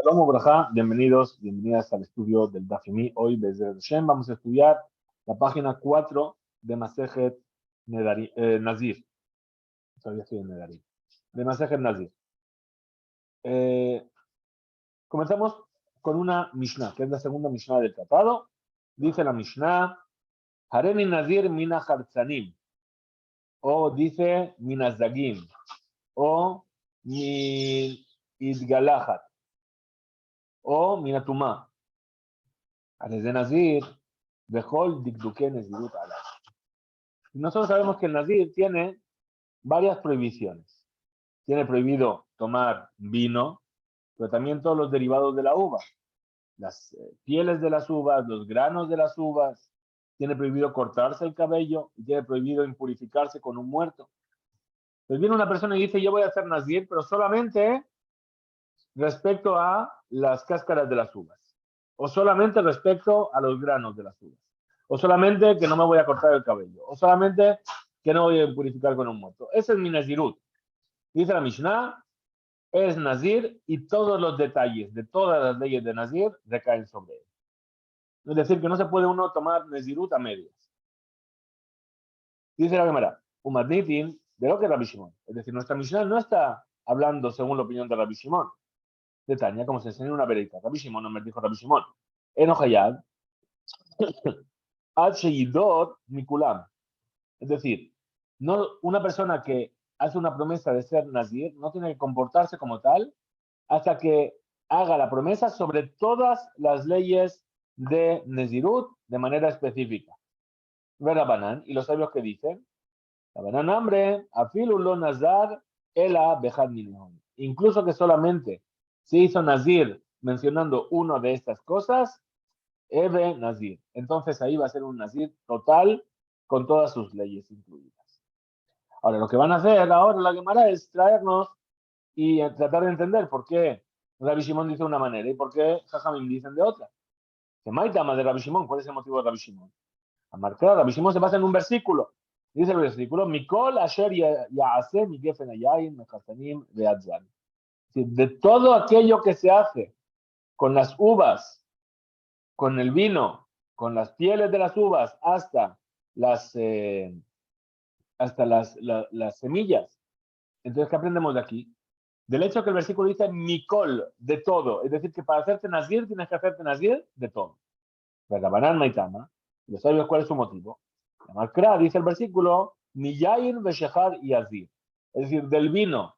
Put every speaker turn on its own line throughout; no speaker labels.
Shalom Ubrajá, bienvenidos, bienvenidas al estudio del Daf Yomi. Hoy, desde Hashem, vamos a estudiar la página 4 de Masejet Nazir. Todavía estoy en Nedarim. De Masejet Nazir. Comenzamos con una Mishnah, que es la segunda Mishnah del tratado. Dice la Mishnah, Hareni Nazir mina hartzanim. O dice minazagim. O mi idgalachat. O minatumá. Desde Nazir, Behol Dikduke Nezirut Alá. Nosotros sabemos que el Nazir tiene varias prohibiciones. Tiene prohibido tomar vino, pero también todos los derivados de la uva. Las pieles de las uvas, los granos de las uvas. Tiene prohibido cortarse el cabello y tiene prohibido impurificarse con un muerto. Entonces viene una persona y dice, yo voy a hacer Nazir, pero solamente respecto a las cáscaras de las uvas. O solamente respecto a los granos de las uvas. O solamente que no me voy a cortar el cabello. O solamente que no voy a purificar con un muerto. Ese es mi Nazirut. Dice la Mishnah, es Nazir y todos los detalles de todas las leyes de Nazir recaen sobre él. Es decir, que no se puede uno tomar Nazirut a medias. Dice la Gemara, Umadnitin, de lo que es Rabbi Shimon. Es decir, nuestra Mishnah no está hablando según la opinión de Rabbi Shimon. De Tania, como se enseña en una verita. Rabbi Shimon, no me dijo Rabbi Shimon. Enojayad, Ad Sheyidot Mikulam. Es decir, no, una persona que hace una promesa de ser Nazir no tiene que comportarse como tal hasta que haga la promesa sobre todas las leyes de Nezirut de manera específica. Ver a Banán y los sabios que dicen, la Banán hambre, afilulo nazar, ela bejad minihon. Incluso que solamente se hizo Nazir mencionando una de estas cosas, Eve Nazir. Entonces ahí va a ser un Nazir total con todas sus leyes incluidas. Ahora, lo que van a hacer ahora la Gemara es traernos y tratar de entender por qué Rabbi Shimon dice de una manera y por qué Jajamim dicen de otra. Que Maitama de Rabbi Shimon, ¿cuál es el motivo de Rabbi Shimon? A marcar, Rabbi Shimon se basa en un versículo. Dice el versículo, Mikol asher ya'ase mi gefen hayayin mechasanim ve'adzan. De todo aquello que se hace con las uvas, con el vino, con las pieles de las uvas, hasta las semillas. Entonces, ¿qué aprendemos de aquí? Del hecho que el versículo dice Mikol, de todo. Es decir, que para hacerte Nazir tienes que hacerte Nazir de todo. Vergabanán Maitama, ¿lo sabes cuál es su motivo? La Makra dice el versículo Miyayin Veshehar y Azir. Es decir, del vino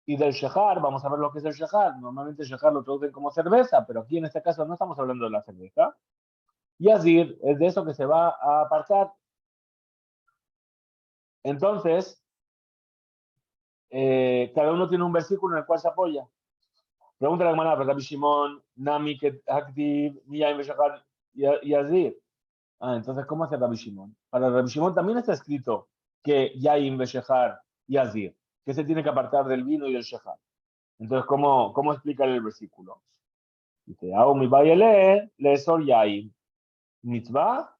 y del Shehar, vamos a ver lo que es el Shehar. Normalmente el Shehar lo traducen como cerveza, pero aquí en este caso no estamos hablando de la cerveza. Y Azir es de eso que se va a apartar. Entonces, cada uno tiene un versículo en el cual se apoya. Pregunta la hermana, Rabbi Shimon, Nami, Aktiv, Miyaim, Beshachar y Azir. Entonces, ¿cómo hace Rabbi Shimon? Para Rabbi Shimon también está escrito que Yaim, Beshachar y Azir, que se tiene que apartar del vino y del Shechar. Entonces, ¿cómo explica el versículo? Dice, mi bayele, le sol Yaim, mitzvah,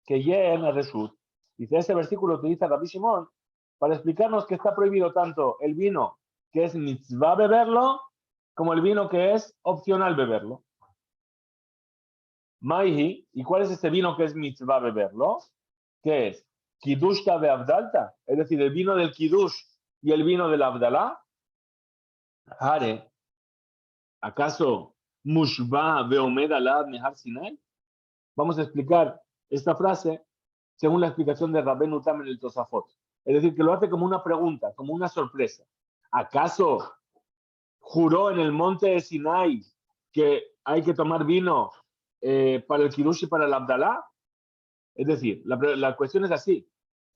que yen reshut. Dice, ese versículo utiliza Rabbi Shimon para explicarnos que está prohibido tanto el vino que es mitzvah beberlo, como el vino que es opcional beberlo. Maihi, ¿y cuál es ese vino que es mitzvah beberlo? ¿Qué es? Kiddushta de Abdalta, es decir, el vino del Kiddush y el vino del Abdalá. Hare, ¿acaso Mushba Beomed Alad Mehar Sinai? Vamos a explicar esta frase según la explicación de Rabbeinu Tam en el Tosafot. Es decir, que lo hace como una pregunta, como una sorpresa. ¿Acaso juró en el monte de Sinai que hay que tomar vino para el Kiddush y para el Abdalá? Es decir, la cuestión es así.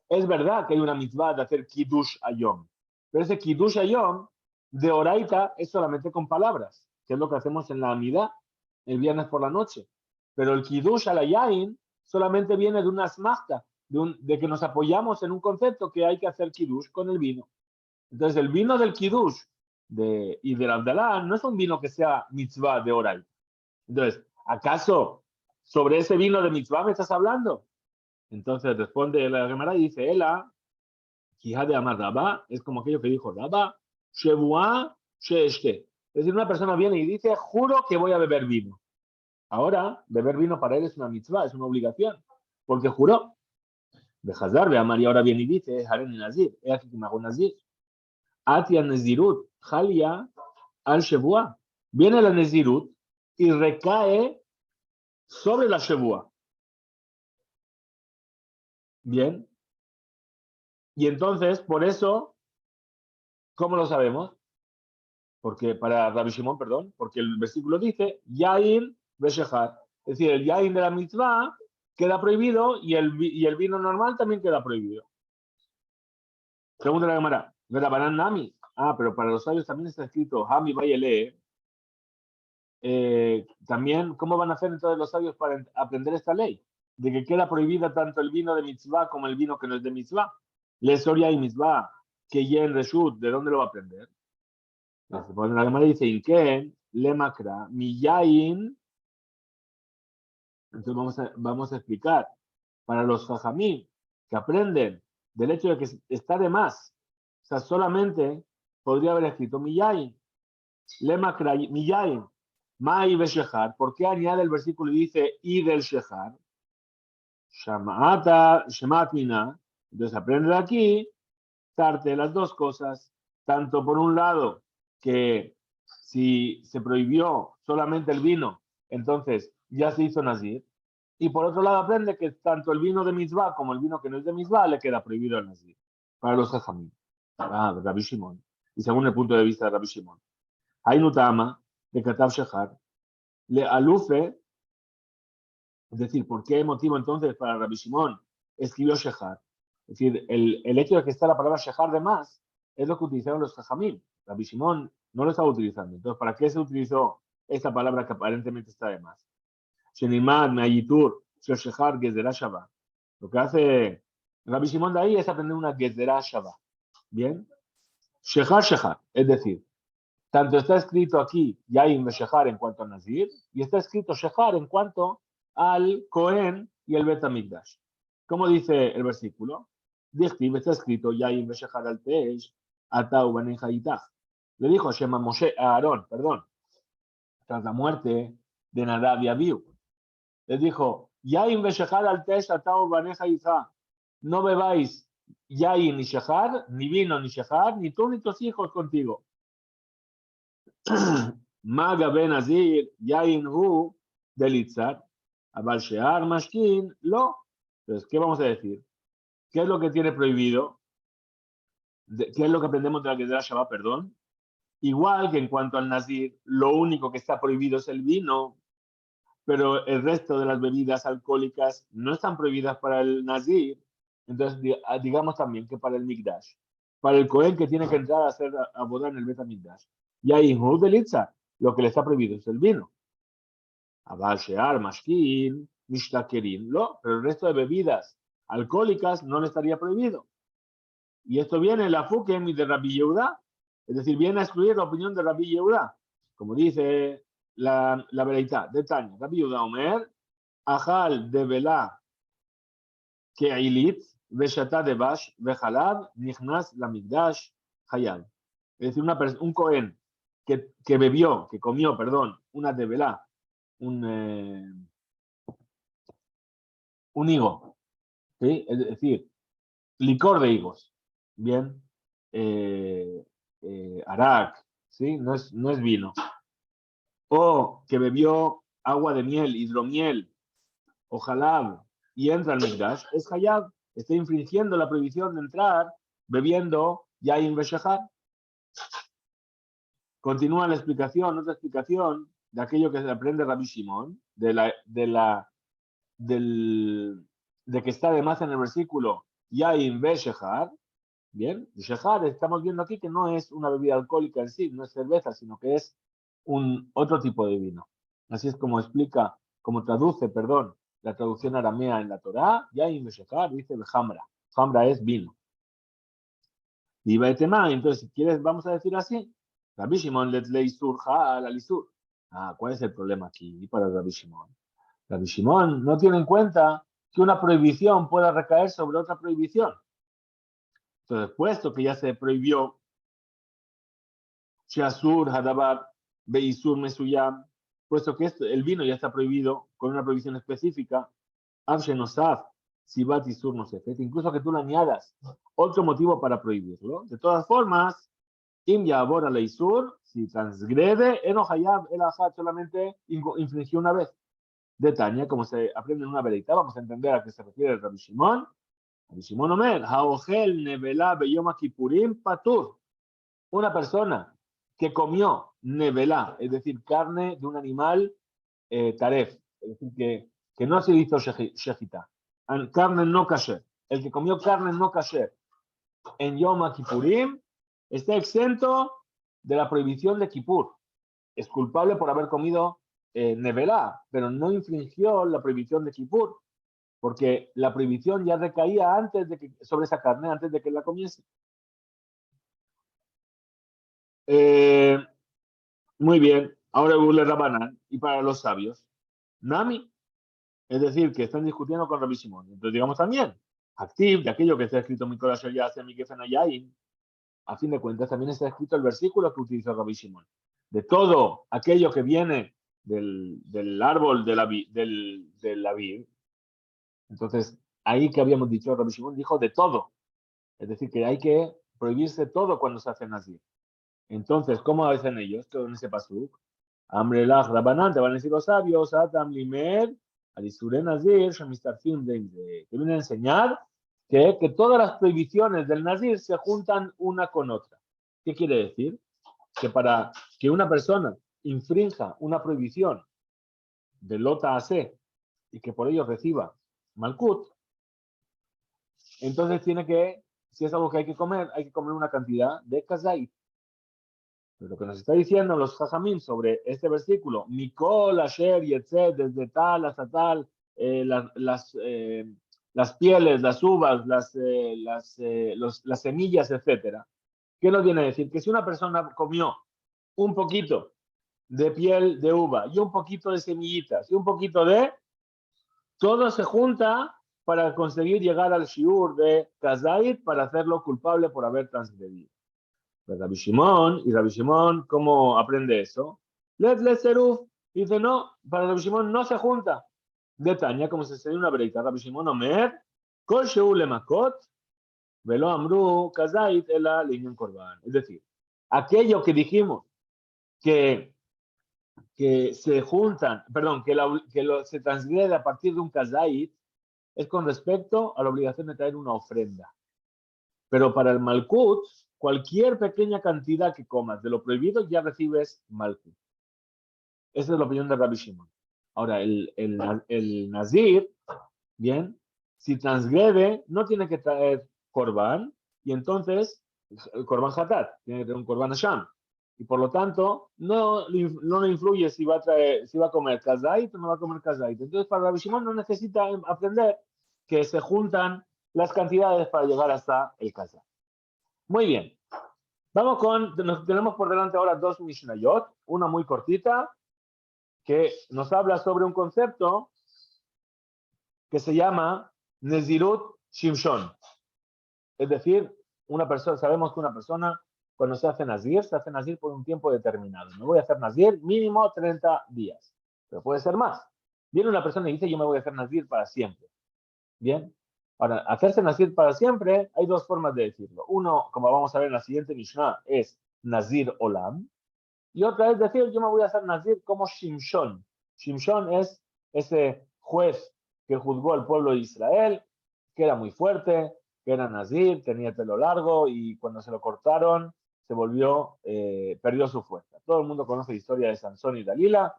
Es verdad que hay una mitzvah de hacer Kiddush Ayom, pero ese Kiddush Ayom de Oraita es solamente con palabras, que es lo que hacemos en la Amidá el viernes por la noche. Pero el Kiddush al Yain solamente viene de una asmachta, de que nos apoyamos en un concepto que hay que hacer Kiddush con el vino. Entonces, el vino del Kiddush y del Abdalá no es un vino que sea mitzvah de Oraita. Entonces, ¿acaso sobre ese vino de mitzvah me estás hablando? Entonces responde la Gemara y dice, Ela, Kijá de Amar Rabá, es como aquello que dijo Rabá, Shebuá, Sheeshke. Es decir, una persona viene y dice, juro que voy a beber vino. Ahora, beber vino para él es una mitzvah, es una obligación, porque juró. De Hazar, a María ahora viene y dice, Haren Nazir, he aquí que me hago Nazir. Atia Nezirut, Halia al Shevua. Viene la Nezirut y recae sobre la Shevua. Bien. Y entonces, por eso, ¿cómo lo sabemos? Porque para Rabbi Shimon, perdón, porque el versículo dice, Yain Beshechar. Es decir, el Yain de la mitzvah queda prohibido y el vino normal también queda prohibido. Pregunta la cámara, ¿Verabanan Nami? Ah, pero para los sabios también está escrito Hami Bayele. También, ¿cómo van a hacer entonces los sabios para aprender esta ley? De que queda prohibida tanto el vino de mitzvah como el vino que no es de mitzvah. Le soria y mitzvah, que yen reshut, ¿de dónde lo va a aprender? La cámara dice, Inken, le macra, miyain. Entonces vamos a explicar. Para los jajamim que aprenden del hecho de que está de más, o sea, solamente podría haber escrito miyain, lema miyain, mai ve shehar. ¿Por qué añade el versículo y dice y del shehar? Shemat mina. Entonces aprende de aquí, darte las dos cosas, tanto por un lado que si se prohibió solamente el vino, entonces ya se hizo nazir. Y por otro lado aprende que tanto el vino de mitzvah como el vino que no es de mitzvah le queda prohibido al nazir. Para los jajamim. Ah, Rabbi Shimon. Y según el punto de vista de Rabbi Shimon. Hay nutama de Katav Shehar. Le alufe, es decir, ¿por qué motivo entonces para Rabbi Shimon escribió Shehar? Es decir, el hecho de que está la palabra Shehar de más es lo que utilizaron los jajamim. Rabbi Shimon no lo estaba utilizando. Entonces, ¿para qué se utilizó esta palabra que aparentemente está de más? Shenimad, Meayitur, Shehar, Gezerah Shabbat. Lo que hace Rabbi Shimon de ahí es aprender una Gezerah Shabbat. ¿Bien? Shehar, Shehar. Es decir, tanto está escrito aquí Yain Shehar en cuanto a Nazir, y está escrito Shehar en cuanto al Cohen y el Betamigdash. ¿Cómo dice el versículo? Dichtiv está escrito Yain Shehar al Tesh, Atau Banen Hayitach. Le dijo Shema Moshe a Aarón, perdón, tras la muerte de Nadab y Abiú. Les dijo, Yain Shehar al Tesh, Atau Banen Hayitach. No bebáis Yain ni Shehar, ni vino ni Shehar, ni tú ni tus hijos contigo. Maga ben Azir, Yain Hu, Delitzar, Abal Shear, Mashkin, Lo. Entonces, ¿qué vamos a decir? ¿Qué es lo que tiene prohibido? ¿Qué es lo que aprendemos de la Gezerah Shabbat, perdón? Igual que en cuanto al Nazir, lo único que está prohibido es el vino, pero el resto de las bebidas alcohólicas no están prohibidas para el Nazir. Entonces, digamos también que para el Mikdash, para el Cohen que tiene que entrar a hacer a bodar en el Bet Mikdash, Yain Hu, Delitzar, lo que le está prohibido es el vino. Abal Shear, Mashkin, Mishtakerin, no, pero el resto de bebidas alcohólicas no le estaría prohibido. Y esto viene en la Fukem y de Rabbi Yehuda, es decir, viene a excluir la opinión de Rabbi Yehuda, como dice la veredad de Tanya. Rabbi Yehuda Omer, Ajal de Velá, Keilit, Veshatá de Bash, Vejalad, Nichnas, la Migdash, Hayal. Es decir, un Cohen que bebió, que comió, perdón, una de Velá, un higo, ¿sí? Es decir, licor de higos, bien, arak, ¿sí? No es vino. O que bebió agua de miel, hidromiel o jalab y entra al Mikdash, es hayab, está infringiendo la prohibición de entrar bebiendo yain beshachar. Continúa la explicación, otra explicación de aquello que se aprende Rabbi Shimon, de que está además en el versículo Yain ve Shehar. Bien, Shehar estamos viendo aquí que no es una bebida alcohólica en sí, no es cerveza, sino que es otro tipo de vino. Así es como explica, como traduce, perdón, la traducción aramea en la Torá. Yain ve Shehar dice Hamra. Hamra es vino. Y Baetema, entonces si quieres vamos a decir así. Rabbi Shimon let leisur al alisur. Ah, ¿cuál es el problema aquí para Rabbi Shimon? Rabbi Shimon no tiene en cuenta que una prohibición pueda recaer sobre otra prohibición. Entonces, puesto que ya se prohibió Shasur Hadabar, Beisur Mesuyam, puesto que el vino ya está prohibido con una prohibición específica, Abshenosaf, Sibat Isur Nosefet, incluso que tú le añadas otro motivo para prohibirlo. De todas formas, Im Yabor la Isur, si transgrede, Enohayab el Ajat solamente infringió una vez. De Tania, como se aprende en una veredita, vamos a entender a qué se refiere el Rabbi Shimon. Rabbi Shimon Omer, Haogel Nevelá Beyom Kippurim Patur. Una persona que comió nevelá, es decir, carne de un animal taref, es decir, que no se hizo shejita, carne no kasher. El que comió carne no kasher en Yom Kippurim está exento de la prohibición de Kippur. Es culpable por haber comido nevelá, pero no infringió la prohibición de Kippur, porque la prohibición ya recaía antes de que, sobre esa carne, antes de que la comiese. Muy bien, ahora Ule Rabanán, y para los sabios, Nami, es decir, que están discutiendo con Rabbi Shimon. Entonces digamos también, Activ, de aquello que está escrito en mi corazón ya hace mi Kefenayaim, a fin de cuentas también está escrito el versículo que utilizó Rabbi Shimon. De todo aquello que viene del árbol de la vid, entonces ahí que habíamos dicho, Rabbi Shimon dijo de todo. Es decir, que hay que prohibirse todo cuando se hace nazir. Entonces, ¿cómo hacen ellos? Todo en ese pasuk. Amrelach Rabanán, te van a decir los sabios, Atam Limer, Alisure Nazir, Shemistarfim que vienen a enseñar que todas las prohibiciones del Nazir se juntan una con otra. ¿Qué quiere decir? Que para que una persona infrinja una prohibición de Lota a C y que por ello reciba Malkut, entonces tiene que, si es algo que hay que comer una cantidad de kazait. Pero lo que nos está diciendo los Jajamim sobre este versículo, Mikol, Asher, Yetzet, desde tal hasta tal, las pieles, las uvas, las semillas, etcétera. ¿Qué nos viene a decir? Que si una persona comió un poquito de piel de uva y un poquito de semillitas y un poquito de, todo se junta para conseguir llegar al shiur de Kazait para hacerlo culpable por haber transgredido. Rabbi Shimon, ¿cómo aprende eso? Let seruf, dice no, para Rabbi Shimon no se junta. De Tania, como se enseña una breita, Rabbi Shimon Omer, Kol Sheu Lemakot, Velo Amru, Kazait, Ela, Linyan Korban. Es decir, aquello que dijimos que se juntan, perdón, se transgrede a partir de un Kazait, es con respecto a la obligación de traer una ofrenda. Pero para el Malkut, cualquier pequeña cantidad que comas de lo prohibido ya recibes Malkut. Esa es la opinión de Rabbi Shimon. Ahora, el Nazir, bien, si transgrede, no tiene que traer Korban, y entonces, el Korban Hatat, tiene que tener un Korban Hasham. Y por lo tanto, no le influye si va a comer Kazait o no va a comer Kazait. Entonces, para Rabbi Shimon no necesita aprender que se juntan las cantidades para llegar hasta el Kazait. Muy bien. Tenemos por delante ahora dos Mishnayot, una muy cortita, que nos habla sobre un concepto que se llama Nezirut Shimshon. Es decir, sabemos que una persona, cuando se hace Nazir por un tiempo determinado. Me voy a hacer Nazir mínimo 30 días, pero puede ser más. Viene una persona y dice, yo me voy a hacer Nazir para siempre. Bien. Ahora, hacerse Nazir para siempre, hay dos formas de decirlo. Uno, como vamos a ver en la siguiente Mishnah, es Nazir Olam. Y otra es decir, yo me voy a hacer Nazir como Shimshon. Shimshon es ese juez que juzgó al pueblo de Israel, que era muy fuerte, que era Nazir, tenía pelo largo y cuando se lo cortaron, perdió su fuerza. Todo el mundo conoce la historia de Sansón y Dalila.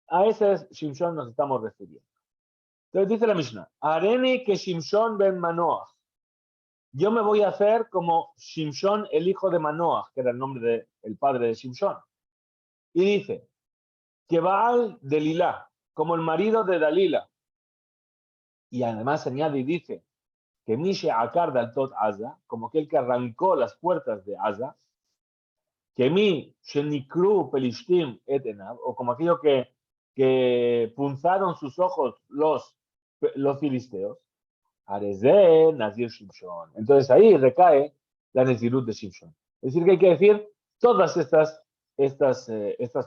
A ese Shimshon nos estamos refiriendo. Entonces dice la Mishnah, Areni que Shimshon ben Manoach. Yo me voy a hacer como Shimshon, el hijo de Manoach, que era el nombre del padre de Shimshon. Y dice, que Baal de Lilá, como el marido de Dalila. Y además añade y dice, que Mishe Akar dal Tot Aza, como aquel que arrancó las puertas de Aza, que mi Shenikru Pelishtim Etenab, o como aquello que punzaron sus ojos los filisteos. Arezé Nazir Shimshon. Entonces ahí recae la Nezirut de Shimshon. Es decir, que hay que decir todas estas estas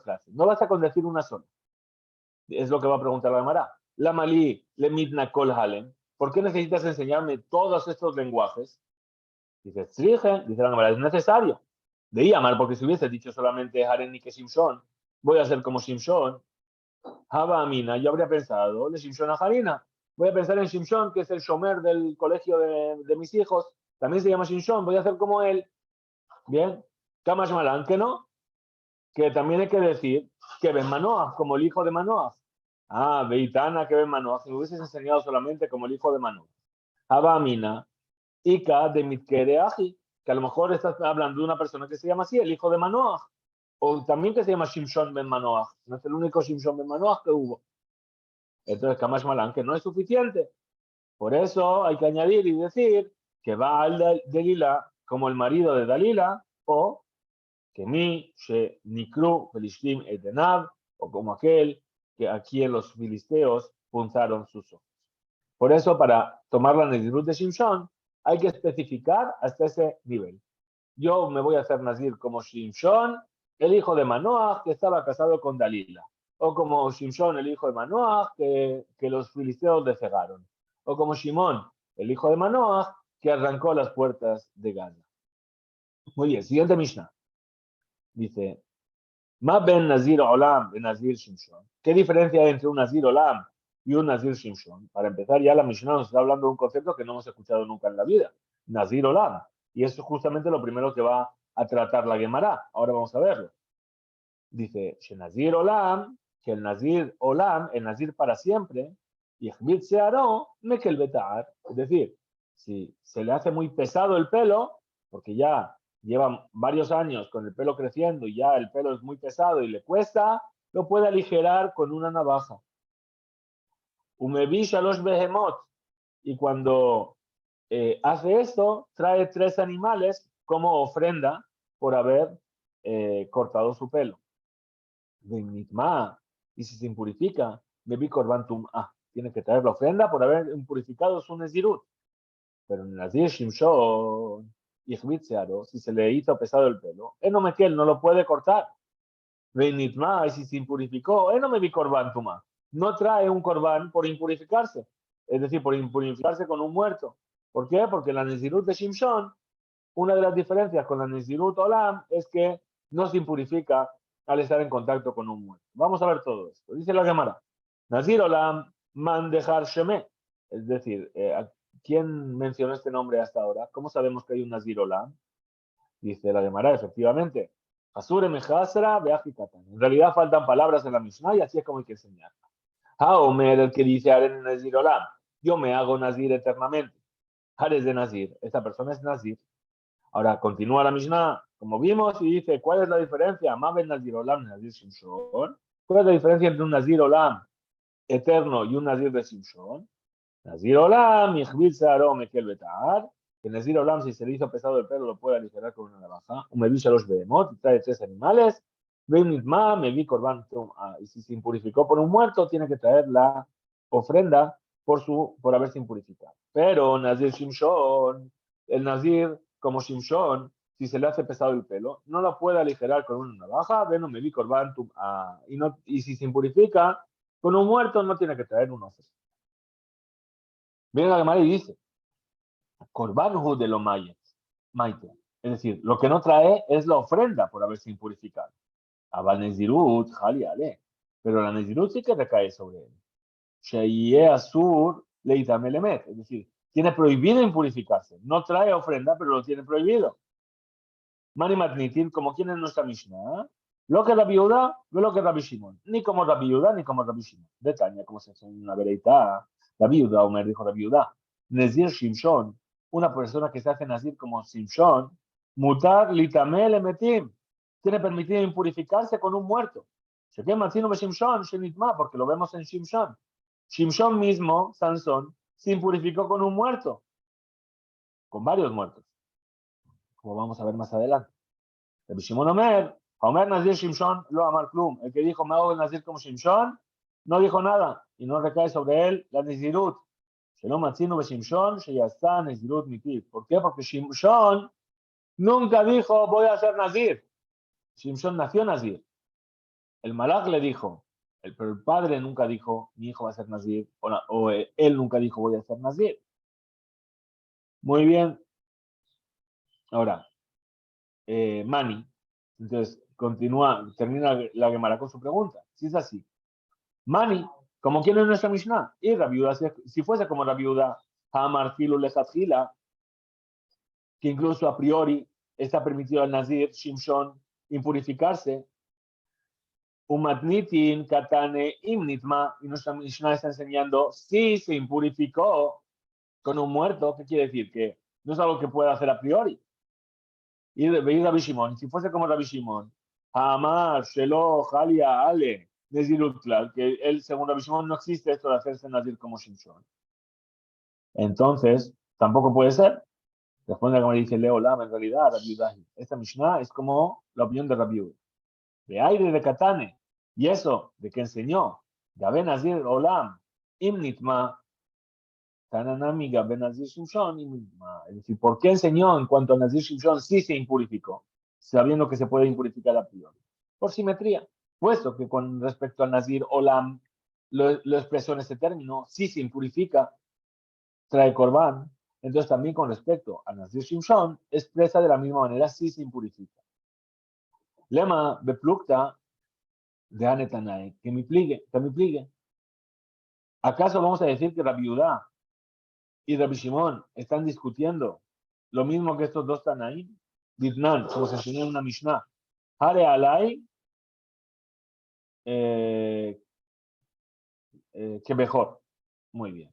frases. No basta con decir una sola. Es lo que va a preguntar la Gemara. La malí le mitna kol halem. ¿Por qué necesitas enseñarme todos estos lenguajes? Dice, dice la Gemara, es necesario. De llamar, porque si hubiese dicho solamente Haren y que Simshon, voy a ser como Simshon, Haba Amina, yo habría pensado, de Simshon a Harina. Voy a pensar en Simshon, que es el shomer del colegio de mis hijos. También se llama Simshon, voy a hacer como él. Bien. Kamash Malan, que no. Que también hay que decir que Ben Manoah, como el hijo de Manoah. Ah, Beitana, que Ben Manoah. Si me hubieses enseñado solamente como el hijo de Manoah. Haba Amina, Ika de Mitkere Aji, que a lo mejor estás hablando de una persona que se llama así, el hijo de Manoah. O también que se llama Shimshon Ben Manoah. No es el único Shimshon Ben Manoah que hubo. Entonces, Kamash Malan, que no es suficiente. Por eso hay que añadir y decir que va al Delila como el marido de Dalila, o que mi, she, nikru, felishtim, etenav, o como aquel que aquí en los filisteos punzaron sus ojos. Por eso, para tomar la Nezirut de Shimshon, hay que especificar hasta ese nivel. Yo me voy a hacer Nazir como Shimshon, el hijo de Manoah, que estaba casado con Dalila. O como Shimshon, el hijo de Manoah, que los filisteos le cegaron. O como Shimón, el hijo de Manoah, que arrancó las puertas de Gaza. Muy bien, siguiente Mishnah. Dice, Ma ben Nazir Olam, ben Nazir Shimshon. ¿Qué diferencia hay entre un Nazir Olam y un Nazir Shimshon? Para empezar, ya la Mishnah nos está hablando de un concepto que no hemos escuchado nunca en la vida. Nazir Olam. Y eso es justamente lo primero que va a tratar la Gemara. Ahora vamos a verlo. Dice, Nazir Olam, que el Nazir Olam, el Nazir para siempre, y Searo, Mekel Betar. Es decir, si se le hace muy pesado el pelo, porque ya lleva varios años con el pelo creciendo y ya el pelo es muy pesado y le cuesta, lo puede aligerar con una navaja. Umevish a los behemot. Y cuando hace esto, trae 3 animales como ofrenda por haber cortado su pelo. Y si se impurifica, Bebi Korbantum tiene que traer la ofrenda por haber impurificado su Nezirut. Pero en Nazir Shimshon y Searo, si se le hizo pesado el pelo, Enomekel no lo puede cortar. Benitma, y si se impurificó, Enomebi Korbantum, no trae un Korban por impurificarse, es decir, por impurificarse con un muerto. ¿Por qué? Porque la Nezirut de Shimshon, una de las diferencias con la Nezirut Olam es que no se impurifica al estar en contacto con un muerto. Vamos a ver todo esto. Dice la Gemara, Nazir Olam man dejar sheme. Es decir, ¿quién mencionó este nombre hasta ahora? ¿Cómo sabemos que hay un Nazir Olam? Dice la Gemara, efectivamente. Asure mejasra beajikatan. En realidad faltan palabras en la Mishnah y así es como hay que enseñarla. Haomer, el que dice Aren Nazir Olam. Yo me hago Nazir eternamente. Ares de Nazir. Esta persona es Nazir. Ahora continúa la Mishnah, como vimos, y dice, ¿cuál es la diferencia? Mabel Nazir Olam, Nazir Shimshon. ¿Cuál es la diferencia entre un Nazir Olam eterno y un Nazir de Shimshon? Nazir Olam, Ichbil Searo Mekel Betar. Que Nazir Olam, si se le hizo pesado el pelo, lo puede aligerar con una navaja. Un Mevisha los Behemot, y trae 3 animales. Benitma, Mevi Korban. Y si se impurificó por un muerto, tiene que traer la ofrenda por haberse impurificado. Pero Nazir Shimshon, el Nazir como Shimshon, si se le hace pesado el pelo, no lo puede aligerar con una navaja. Veno Mevi Korban. Y si se impurifica con un muerto, no tiene que traer un ofrenda. Viene la Gemara y dice, Korbanhu de lo maite. Es decir, lo que no trae es la ofrenda por haberse impurificado. Abal Nezirut, Jali Ale. Pero la Nezirut sí que recae sobre él. Sheye Asur Leitame Lemet. Es decir, tiene prohibido impurificarse. No trae ofrenda, pero lo tiene prohibido. Mani Matnitin, como quien en nuestra Mishnah, lo que Rabbi Yehuda, lo que Rabbi Shimon. Ni como Rabbi Yehuda, ni como Rabbi Shimon. Detaña, como se hace en una vereita. Rabbi Yehuda, Omer dijo Rabbi Yehuda. Nezir Shimshon, una persona que se hace Nazir como Shimshon, mutar litamel emetim, tiene permitido impurificarse con un muerto. Se quema Tzino Shimshon, Shenitma, porque lo vemos en Shimshon. Shimshon mismo, Sansón, se impurificó con un muerto, con varios muertos, como vamos a ver más adelante. Rabbi Shimon Omer Nazir Shimshon, lo amar klum. El que dijo, me hago el Nazir como Shimshon, no dijo nada, y no recae sobre él la Nezirut. שלא מצינו בשמשון שיעשה נזירות מיתית. ¿Por qué? Porque Shimshon nunca dijo voy a ser nazir. Shimshon nació Nazir. El malach le dijo, pero el padre nunca dijo, mi hijo va a ser Nazir, o él nunca dijo, voy a ser Nazir. Muy bien. Ahora, Mani. Entonces, termina la Gemara con su pregunta. Si es así, Mani, como quién es nuestra Mishnah, y la viuda, si fuese como la viuda, Hamar Filu Lejatjila, que incluso a priori está permitido al Nazir, Shimshon, impurificarse, Umatnitin, Katane, Imnitma, y nuestra Mishnah está enseñando si se impurificó con un muerto, ¿qué quiere decir? Que no es algo que pueda hacer a priori. Y veis Rabbi Shimon, si fuese como Rabbi Shimon, Hamar, Shelo, Jalia, Ale, Nezirut Klal, que él, según Rabbi Shimon, no existe esto de hacerse Nazir como Shimshon. Entonces, tampoco puede ser. Responde como dice Leo Lama, en realidad, Rabbi Udahi. Esta Mishnah es como la opinión de Rabbi Udahi. De aire de Katane, y eso de que enseñó Gabe Nazir Olam, Imnitma, Tananami Gabe Nazir Shimshon, Imnitma. Es decir, ¿por qué enseñó en cuanto a Nazir Shimshon sí se impurificó, sabiendo que se puede impurificar a priori? Por simetría. Puesto que con respecto al Nazir Olam lo expresó en este término, sí se impurifica, trae Korban. Entonces también con respecto a Nazir Shimshon, expresa de la misma manera, sí se impurifica. Lema beplukta de Anetanae, que me pligue. ¿Acaso vamos a decir que Rabbi Judá y Rabbi Shimon están discutiendo lo mismo que estos dos Tanaim? Ditnan, como se enseñó en una Mishnah. Hare alai que mejor. Muy bien.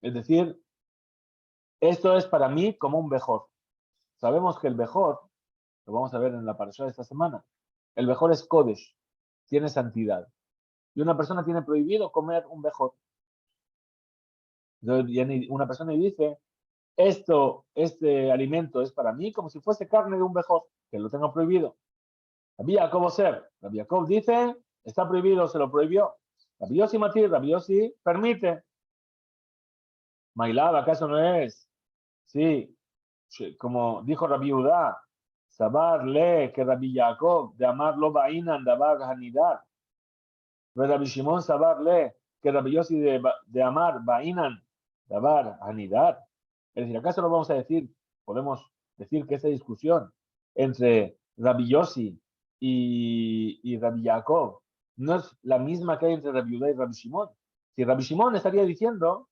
Es decir, esto es para mí como un mejor. Sabemos que el mejor, lo vamos a ver en la parasha de esta semana, el mejor es Kodesh, tiene santidad. Y una persona tiene prohibido comer un mejor. Entonces, una persona dice, este alimento es para mí como si fuese carne de un mejor, que lo tengo prohibido. Rabbi Jacob ser. Rabbi Jacob dice, está prohibido, se lo prohibió. Rabbi Yossi Matir, Rabbi Yossi permite. Mailab, ¿acaso no es? Sí, como dijo Rabbi Udá, Sabar le que Rabbi Jacob de amar lo bainan dabar hanidar. Rabbi Shimon Sabar le que Rabbi Yossi de amar bainan dabar hanidar. Es decir, ¿acaso no vamos a decir, podemos decir que esta discusión entre Rabbi Yossi y Rabbi Jacob no es la misma que hay entre Rabbi Udá y Rabbi Shimon? Si Rabbi Shimon estaría diciendo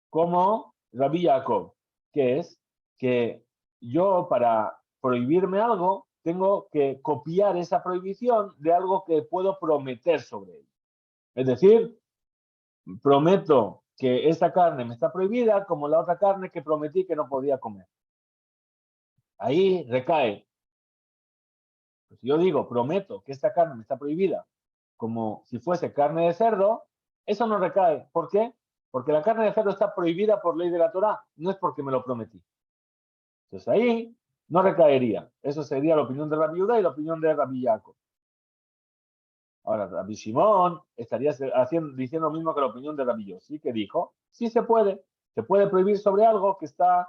como Rabbi Jacob, que es que yo para prohibirme algo tengo que copiar esa prohibición de algo que puedo prometer sobre él. Es decir, prometo que esta carne me está prohibida como la otra carne que prometí que no podía comer. Ahí recae. Pues yo digo, prometo que esta carne me está prohibida como si fuese carne de cerdo, eso no recae. ¿Por qué? Porque la carne de cerdo está prohibida por ley de la Torá, no es porque me lo prometí. Entonces ahí no recaería. Eso sería la opinión de Rabbi Judá y la opinión de Rabbi Jacob. Ahora, Rabbi Shimon estaría diciendo lo mismo que la opinión de Rabbi Yossi, que dijo, sí se puede prohibir sobre algo que está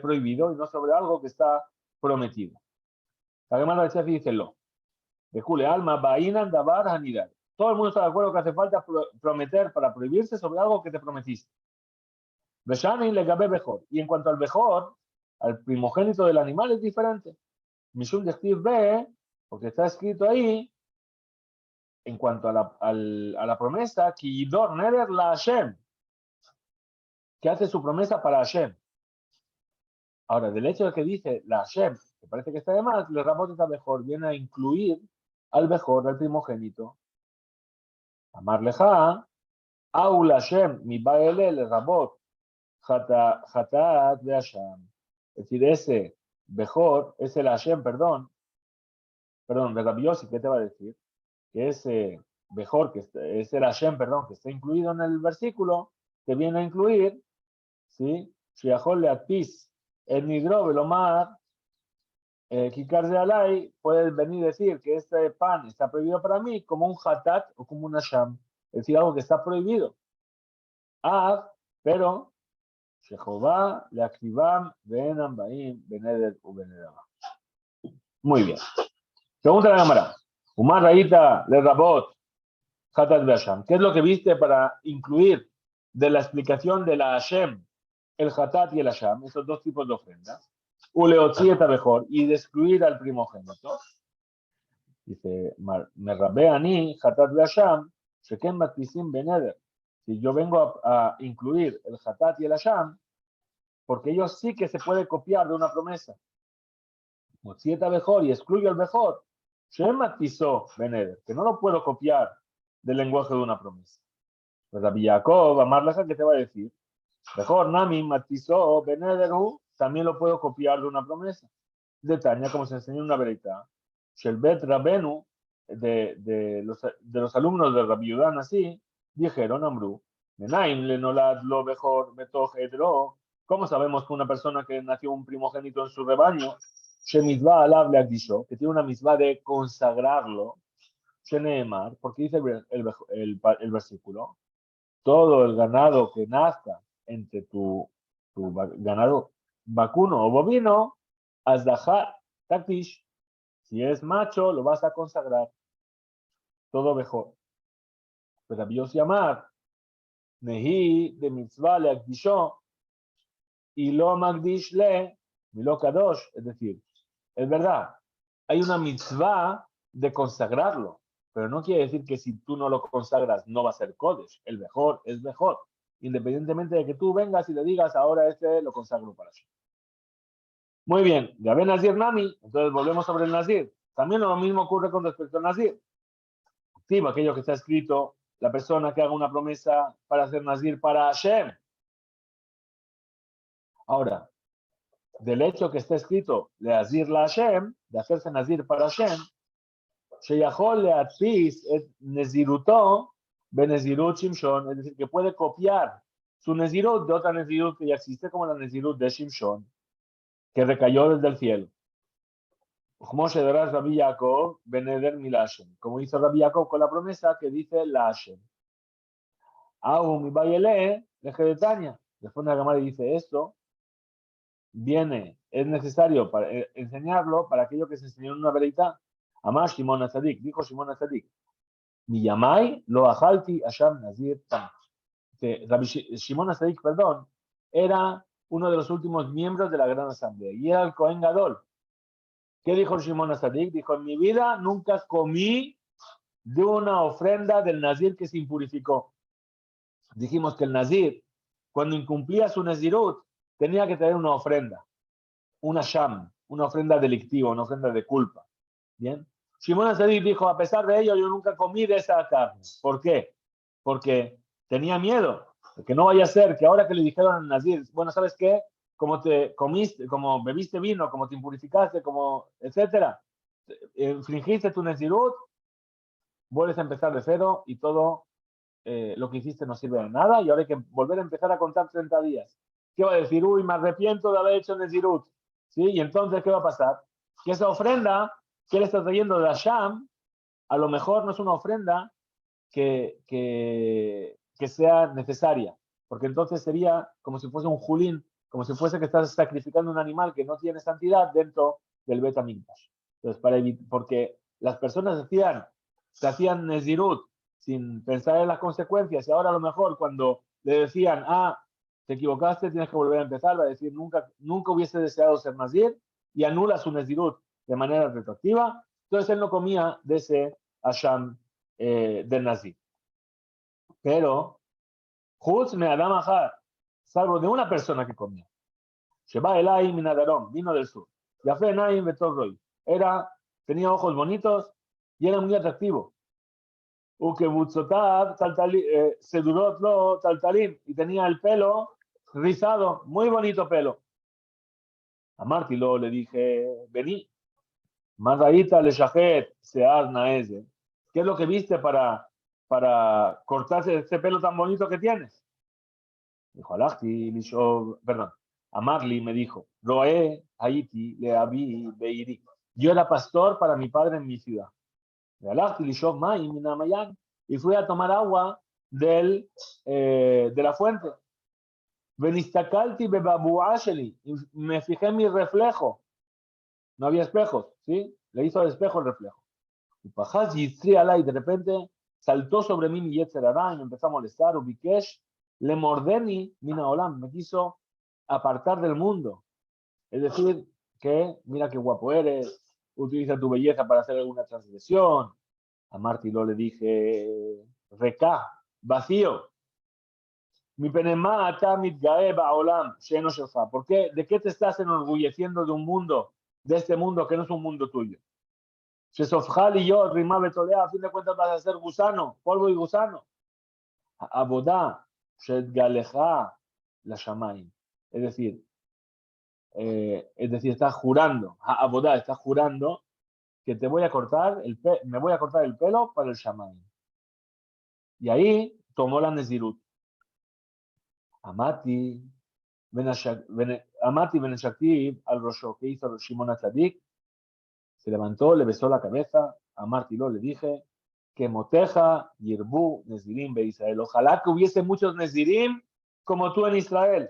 prohibido y no sobre algo que está prometido. La Gemara de Chefi dice lo. De Jule Alma, Bainan, Dabar, Hanidar. Todo el mundo está de acuerdo que hace falta prometer para prohibirse sobre algo que te prometiste. Beshanin le gabe mejor. Y en cuanto al mejor, al primogénito del animal es diferente. Mishum de B, porque está escrito ahí, en cuanto a la promesa, Kidor Neder la Hashem, que hace su promesa para Hashem. Ahora, del hecho de que dice la Hashem, que parece que está de más, le Rabot está mejor, viene a incluir al mejor, al primogénito. Amar leja, Aul Hashem, mi baele le Rabot, Hatat de Hashem. Es decir, ese mejor, es el Hashem, perdón, de Rabbi Yossi, ¿qué te va a decir? Que ese mejor, es el Hashem, perdón, que está incluido en el versículo, que viene a incluir, ¿sí? Shiachol leatpis, el nidro velomar, Kikar de Alay, puede venir a decir que este pan está prohibido para mí como un hatat o como un Hashem, es decir, algo que está prohibido. Pero, Jehová le activam, venam, baim, beneder u benedama. Muy bien. Pregunta la cámara. Umar Raíta le Rabot Hatat Beasham. ¿Qué es lo que viste para incluir de la explicación de la Hashem, el Hatat y el Hasham, esos dos tipos de ofrendas? Uleotzieta mejor y de excluir al primogénito. Dice, me rabeani Hatat Beasham, Sheken Matpisim Beneder. Si yo vengo a incluir el Hatat y el Hasham, porque ellos sí que se puede copiar de una promesa. Motzieta mejor y excluyo el mejor. Shem Matpisó Beneder, que no lo puedo copiar del lenguaje de una promesa. Pues Rabbi Yaakov, Amar Laja, ¿qué te va a decir? Mejor, Nami, Matpisó, Benederu, también lo puedo copiar de una promesa. De Tania, como se enseñó en una verita. Shelbet Rabenu, de los alumnos de Rabbi Yudan, así, dijeron, Amru, Menaim lenolad lo mejor, Betoch Edro. ¿Cómo sabemos que una persona que nació un primogénito en su rebaño, Shemizvah alab le agdishó, que tiene una misvah de consagrarlo, Sheneemar, porque dice el versículo, todo el ganado que nazca entre tu ganado vacuno o bovino, azdahat taktish, si es macho, lo vas a consagrar, todo mejor. Pues Rabbi llamar Nehi de mitzvah le agdishó y lo magdish le milo kadosh, es decir, es verdad, hay una mitzvah de consagrarlo, pero no quiere decir que si tú no lo consagras no va a ser kodesh, el mejor es mejor, independientemente de que tú vengas y le digas ahora este lo consagro para sí. Muy bien, ya ven Nazir Nami, entonces volvemos sobre el Nazir. También lo mismo ocurre con respecto al Nazir. Sí, aquello que está escrito, la persona que haga una promesa para hacer Nazir para Hashem. Ahora, del hecho que está escrito de Nazir la Hashem, de hacerse Nazir para Hashem, Sheyachol leatfis et nezirutó benezirut Shimshon, es decir, que puede copiar su nezirut de otra nezirut que ya existe, como la nezirut de Shimshon, que recayó desde el cielo. Como Rabbi Yaakov beneder milashem, como hizo Rabbi Yaakov con la promesa que dice la Hashem. Ahu mi bayele deje de Tania. Después la Gemara dice esto es necesario para enseñarlo para aquello que se enseñó en una verita. Amar Shimon Atzadik, dijo Shimon Atzadik, mi yamai lo ajalti asham nazir tam. Rabbi Shimon Atzadik, perdón, era uno de los últimos miembros de la Gran Asamblea y era el Cohen Gadol. ¿Qué dijo Shimon Atzadik? Dijo, en mi vida nunca comí de una ofrenda del nazir que se impurificó. Dijimos que el nazir, cuando incumplía su nazirut, tenía que traer una ofrenda, una sham, una ofrenda delictiva, una ofrenda de culpa. ¿Bien? Shimon Atzadik dijo, a pesar de ello, yo nunca comí de esa carne. ¿Por qué? Porque tenía miedo, porque no vaya a ser que ahora que le dijeron al nazir, bueno, ¿sabes qué? Como te comiste, como bebiste vino, como te impurificaste, como etcétera, infringiste tu nazirut, vuelves a empezar de cero y todo lo que hiciste no sirve de nada y ahora hay que volver a empezar a contar 30 días. ¿Qué va a decir? Uy, me arrepiento de haber hecho nazirut. ¿Sí? Y entonces, ¿qué va a pasar? Que esa ofrenda que él está trayendo de Hashem, a lo mejor no es una ofrenda que sea necesaria, porque entonces sería como si fuese un julín, como si fuese que estás sacrificando un animal que no tiene santidad dentro del Bet HaMikdash. Entonces, porque las personas se hacían nezirut sin pensar en las consecuencias y ahora a lo mejor cuando le decían, te equivocaste, tienes que volver a empezar, va a decir, nunca hubiese deseado ser nazir y anula su nezirut de manera retroactiva. Entonces él no comía de ese asham del nazir. Pero, Jutz me Adam Ahar, salvo de una persona que comía. Sheba Elai Minadarom, vino del sur. Yafé Naim Betorroy. Tenía ojos bonitos y era muy atractivo. Uke Butzotab, Sedurot lo Taltalim, y tenía el pelo rizado, muy bonito pelo. A Martilo le dije, vení, Marraíta le shahet sear naeze. ¿Qué es lo que viste para cortarse este pelo tan bonito que tienes? Dijo, perdón, Amarli me dijo, Roé, Haiti, le Abi, Beiri. Yo era pastor para mi padre en mi ciudad. Y fui a tomar agua de la fuente. Me fijé en mi reflejo. No había espejos, ¿sí? le hizo al espejo el reflejo. Y Pajaz Yitzri Alay, de repente saltó sobre mí mi Yetzer Hara y me empezó a molestar. Ubikesh le mordeni mina olam, me quiso apartar del mundo. Es decir, que mira qué guapo eres, utiliza tu belleza para hacer alguna transgresión. A Martilo le dije, reca, vacío. Mi penema atamit gaeba olam, sheno shofa. ¿Por qué? ¿De qué te estás enorgulleciendo de un mundo, de este mundo que no es un mundo tuyo? Shesofjal y yo, Rimá Betolea, a fin de cuentas vas a ser gusano, polvo y gusano. Abodá, Shetgaleja, la Shamaim. Es decir, estás jurando, Abodá, estás jurando que te voy a cortar me voy a cortar el pelo para el Shamaim. Y ahí tomó la Nezirut. Amati, Beneshaktiv, al Rosho, que hizo Shimon Atzadik, se levantó, le besó la cabeza, a Martilo le dije, que Moteja, Yirbu, Nezirim, Be Israel. Ojalá que hubiese muchos Nezirim como tú en Israel.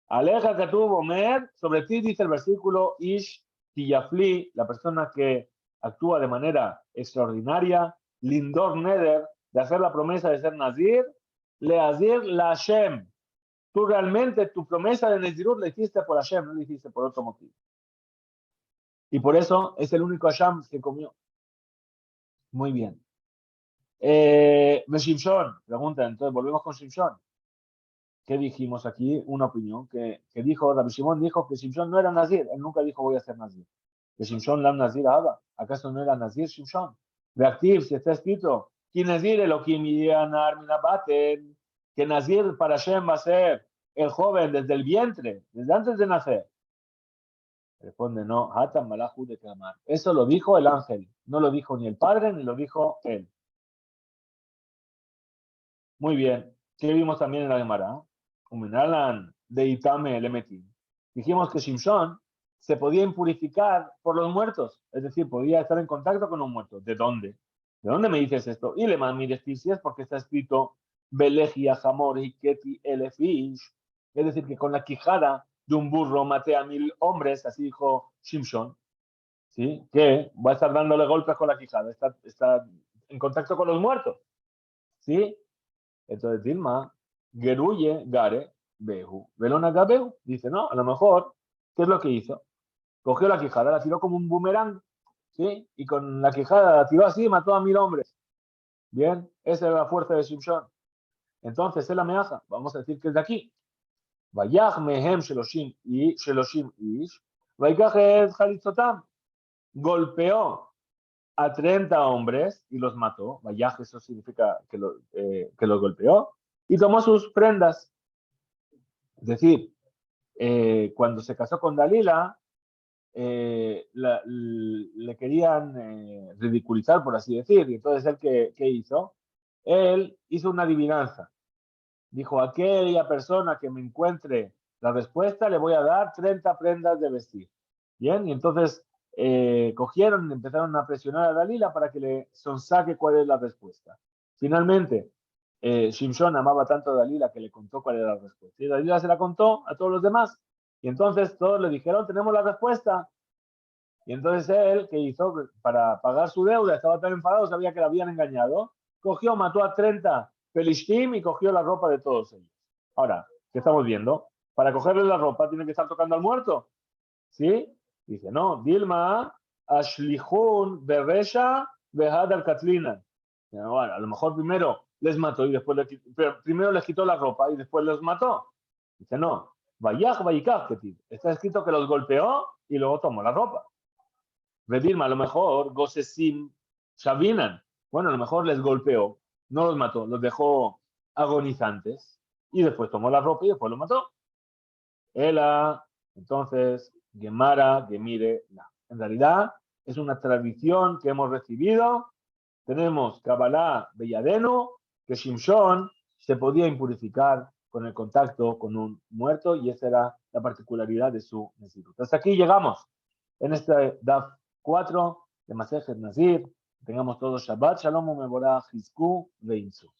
Aleja que tuvo Omer, sobre ti dice el versículo, Ish Tiyafli, la persona que actúa de manera extraordinaria, Lindor Neder, de hacer la promesa de ser Nazir, Leazir la Hashem. Tú realmente tu promesa de Nezirut la hiciste por Hashem, no la hiciste por otro motivo. Y por eso es el único Hashem que comió. Muy bien. Shimshon, pregunta, entonces volvemos con Shimshon. ¿Qué dijimos aquí? Una opinión que dijo, Rabbi Shimon dijo que Shimshon no era Nazir, él nunca dijo voy a ser Nazir. Que Shimshon lam Nazir Abba, ¿acaso no era Nazir Shimshon? Reactiv, si está escrito, que Nazir Elohim Yanar Minabaten, que Nazir para Hashem va a ser el joven desde el vientre, desde antes de nacer. Responde, no, Hatan Malahu de Kamar. Eso lo dijo el ángel, no lo dijo ni el padre ni lo dijo él. Muy bien. ¿Qué vimos también en la Gemara? Umenalan de Itame Elemetim. Dijimos que Shimshon se podía impurificar por los muertos, es decir, podía estar en contacto con un muerto. ¿De dónde? ¿De dónde me dices esto? Y le mires si es porque está escrito Belegia Hamor Hiketi Elefish, es decir, que con la quijada de un burro maté a 1000 hombres, así dijo Shimshon, ¿sí? Que va a estar dándole golpes con la quijada, está en contacto con los muertos, ¿sí? Entonces Dilma, Geruye, Gare, Behu, Velona Gabehu, dice, no, a lo mejor, ¿qué es lo que hizo? Cogió la quijada, la tiró como un boomerang, ¿sí? Y con la quijada la tiró así y mató a 1000 hombres. Bien, esa era la fuerza de Shimshon. Entonces, él la amenaza, vamos a decir que es de aquí. Vayach mehem sheloshim ish, vayach chalitzotam. Golpeó a 30 hombres y los mató. Vayaj, eso significa que los golpeó. Y tomó sus prendas. Es decir, cuando se casó con Dalila, le querían ridiculizar, por así decir. Y entonces, ¿él qué hizo? Él hizo una adivinanza. Dijo, a aquella persona que me encuentre la respuesta, le voy a dar 30 prendas de vestir. Bien, y entonces cogieron y empezaron a presionar a Dalila para que le sonsaque cuál es la respuesta. Finalmente, Shimshon amaba tanto a Dalila que le contó cuál era la respuesta. Y Dalila se la contó a todos los demás. Y entonces todos le dijeron, tenemos la respuesta. Y entonces él, ¿qué hizo? Para pagar su deuda, estaba tan enfadado, sabía que la habían engañado, cogió, mató a 30 Pelishtim y cogió la ropa de todos ellos. Ahora, ¿qué estamos viendo? Para cogerle la ropa tiene que estar tocando al muerto. ¿Sí? Dice, no, Dilma, Ashlihun, Beresha, Behad al Katlina. Bueno, a lo mejor primero les mató y después primero les quitó la ropa y después los mató. Dice, no, Vayaj, Vayikaj, está escrito que los golpeó y luego tomó la ropa. Dilma, a lo mejor, Gosesim, Shabinan. Bueno, a lo mejor les golpeó, no los mató, los dejó agonizantes y después tomó la ropa y después los mató. Ela, entonces, Gemara, Gemire, la. En realidad, es una tradición que hemos recibido. Tenemos Kabbalah Belladeno, que Shimshon se podía impurificar con el contacto con un muerto y esa era la particularidad de su Nezirut. Hasta aquí llegamos en este DAF 4 de Masejet Nazir. Tengamos todos Shabbat, Shalom, Mevorah, Hizku, Veinzu.